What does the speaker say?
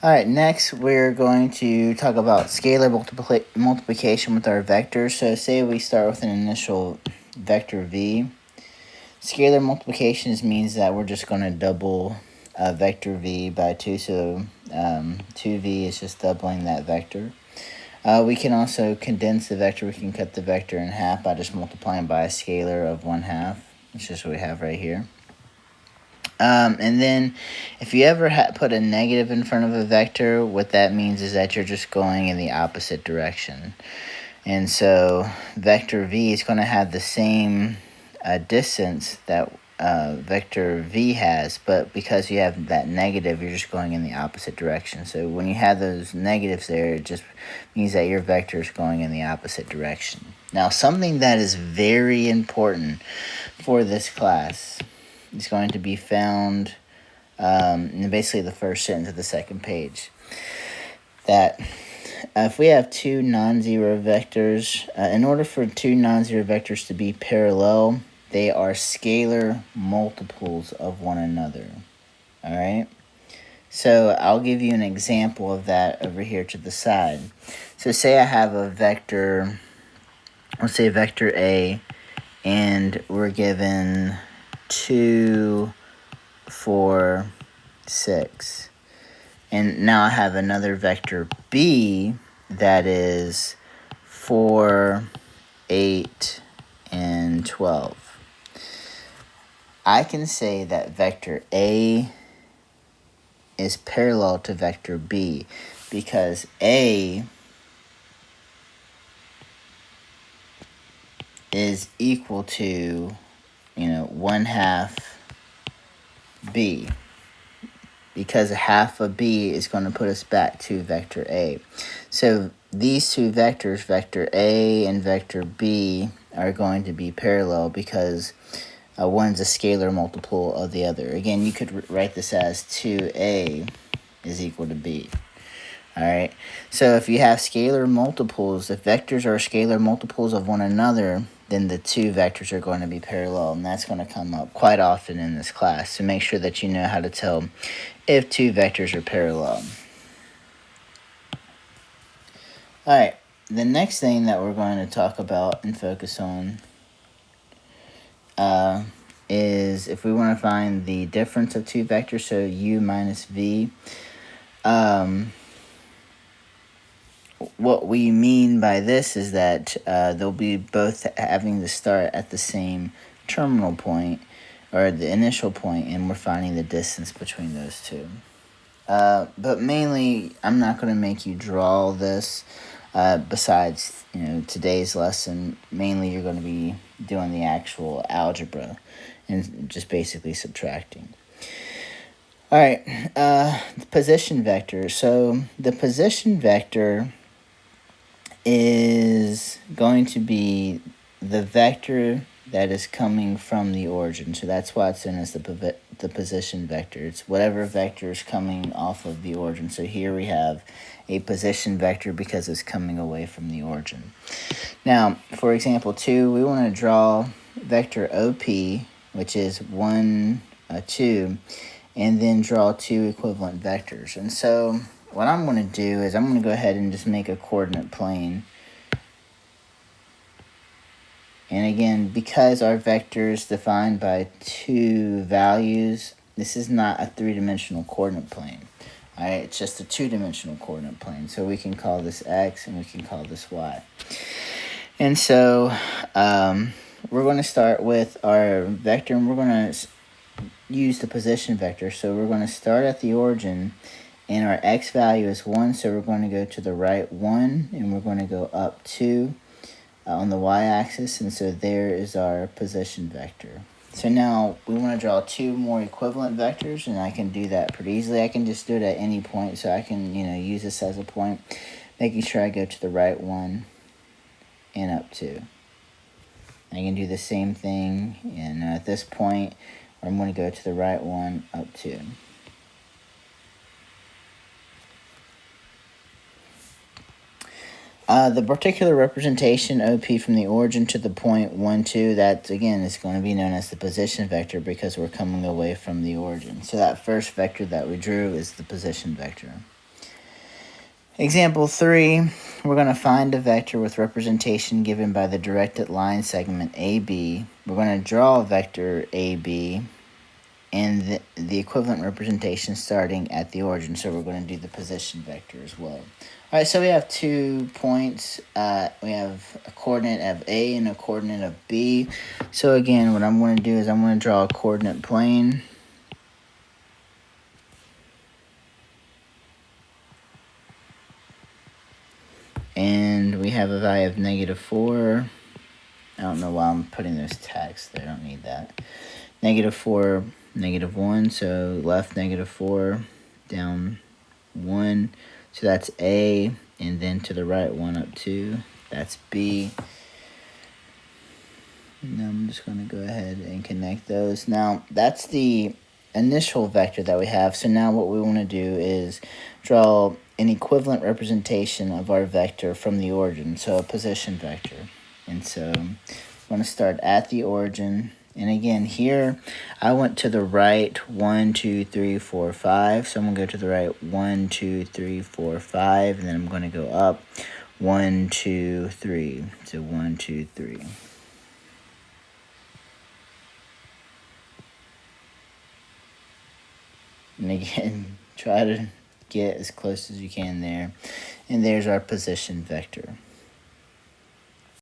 All right, next we're going to talk about scalar multiplication with our vectors. So say we start with an initial vector v. Scalar multiplication means that we're just going to double vector v by 2. So 2v is just doubling that vector. We can also condense the vector. We can cut the vector in half by just multiplying by a scalar of 1/2, which is what we have right here. And then if you ever put a negative in front of a vector, what that means is that you're just going in the opposite direction. And so vector v is going to have the same distance that vector v has, but because you have that negative, you're just going in the opposite direction. So when you have those negatives there, it just means that your vector is going in the opposite direction. Now, something that is very important for this class is going to be found in basically the first sentence of the second page. That if we have two non-zero vectors, in order for two non-zero vectors to be parallel, they are scalar multiples of one another. All right? So I'll give you an example of that over here to the side. So say I have a vector, let's say vector A, and we're given 2, 4, 6. And now I have another vector B that is 4, 8, and 12. I can say that vector A is parallel to vector B because A is equal to, 1/2 B, because half of B is going to put us back to vector A. So these two vectors, vector A and vector B, are going to be parallel because one's a scalar multiple of the other. Again, you could write this as 2A is equal to B. All right. So if you have scalar multiples, if vectors are scalar multiples of one another, then the two vectors are going to be parallel, and that's going to come up quite often in this class. So make sure that you know how to tell if two vectors are parallel. All right. The next thing that we're going to talk about and focus on is if we want to find the difference of two vectors, so u minus v. What we mean by this is that they'll be both having to start at the same terminal point or the initial point, and we're finding the distance between those two. But mainly, I'm not going to make you draw this. Besides, today's lesson, mainly you're going to be doing the actual algebra and just basically subtracting. All right, the position vector. So the position vector is going to be the vector that is coming from the origin. So that's why it's known as the position vector. It's whatever vector is coming off of the origin. So here we have a position vector because it's coming away from the origin. Now, for example 2, we want to draw vector OP, which is 1, 2, and then draw two equivalent vectors. And so what I'm going to do is I'm going to go ahead and just make a coordinate plane. And again, because our vector is defined by two values, this is not a three-dimensional coordinate plane. All right, it's just a two-dimensional coordinate plane. So we can call this x and we can call this y. And so we're going to start with our vector, and we're going to use the position vector. So we're going to start at the origin, and our x value is 1, so we're going to go to the right 1, and we're going to go up 2 on the y-axis, and so there is our position vector. So now we want to draw two more equivalent vectors, and I can do that pretty easily. I can just do it at any point, so I can use this as a point, making sure I go to the right 1 and up 2. I can do the same thing, and at this point, I'm going to go to the right 1, up 2. The particular representation OP from the origin to the point 1, 2, that again is going to be known as the position vector because we're coming away from the origin. So that first vector that we drew is the position vector. Example 3, we're going to find a vector with representation given by the directed line segment AB. We're going to draw a vector AB and the equivalent representation starting at the origin. So we're going to do the position vector as well. All right, so we have 2 points. We have a coordinate of A and a coordinate of B. So again, what I'm going to do is I'm going to draw a coordinate plane. And we have a value of -4. I don't know why I'm putting those tags there. I don't need that. -4, -1. So left -4, down 1. So that's A. And then to the right, 1 up 2. That's B. Now I'm just going to go ahead and connect those. Now, that's the initial vector that we have. So now what we want to do is draw an equivalent representation of our vector from the origin, so a position vector. And so I'm going to start at the origin. And again, here I went to the right 1, 2, 3, 4, 5. So I'm going to go to the right 1, 2, 3, 4, 5. And then I'm going to go up 1, 2, 3. So 1, 2, 3. And again, try to get as close as you can there. And there's our position vector.